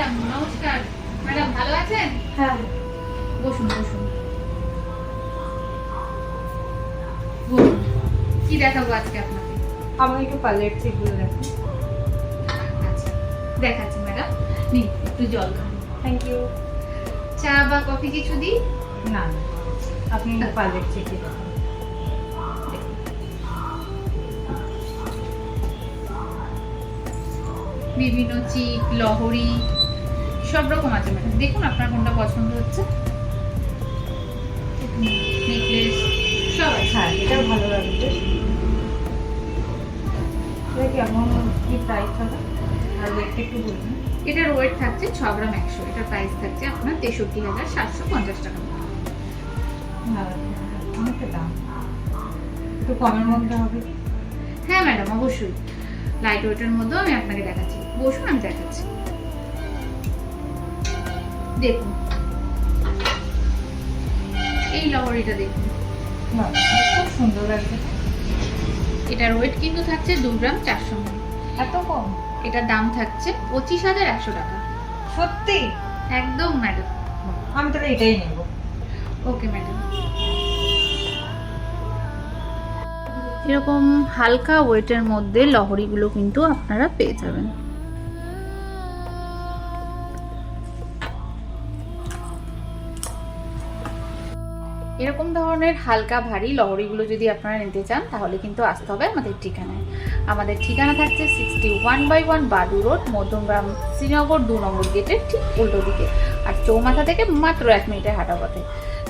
Madam নমস্কার। Madam ভালো আছেন? হ্যাঁ, বসুন বসুন বলুন, কি দেখাবো আজকে আপনাকে? আমাকে একটু পার্লার চেকগুলো দেখো। আচ্ছা দেখাচ্ছি ম্যাডাম, নিন একটু জল খান। Thank you. চা বা কফি কিছু দিই? না না, আপনি একটু পার্লার চেকে দেখুন। বিভিন্ন চিপ, লহরি সব রকম আছে ম্যাডাম, দেখুন আপনার কোনটা পছন্দ হচ্ছে। নেকলেস সব আছে। হ্যাঁ, এটাও ভালো লাগবে। এটা কেমন কি প্রাইস হবে? আর ওয়েটটা একটু বলুন। এটার ওয়েট থাকছে 6 গ্রাম 100, এটার প্রাইস থাকছে আপনার 63,750 টাকা। হ্যাঁ, অনেকটা দাম, একটু কমের মধ্যে হবে কি? হ্যাঁ ম্যাডাম অবশ্যই, লাইট ওয়েটের মধ্যেও আমি আপনাকে দেখাচ্ছি। বসুন আমি দেখাচ্ছি। দেখুন এই লহরিটা দেখুন, না, খুব সুন্দর লাগছে। এটার ওয়েট কিন্তু থাকছে 2 গ্রাম 400 মিলি। এত কম? এটার দাম থাকছে 25,100 টাকা। সত্যি? একদম ম্যাডাম। আমি তাহলে এটাই নেব। Okay madam. এরকম হালকা ওয়েটের মধ্যে লহরিগুলো কিন্তু আপনারা পেয়ে যাবেন। এরকম ধরনের হালকা ভারী লহরিগুলো যদি আপনারা নিতে চান তাহলে কিন্তু আসতে হবে আমাদের ঠিকানায়। আমাদের ঠিকানা থাকছে 61/1 বাদু রোড, মধ্যমগ্রাম, শ্রীনগর 2 নম্বর গেটের ঠিক উল্টো দিকে, আর চৌমাথা থেকে মাত্র 1 মিনিটের হাঁটা পথে।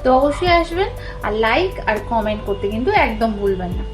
তো অবশ্যই আসবেন, আর লাইক আর কমেন্ট করতে কিন্তু একদম ভুলবেন না।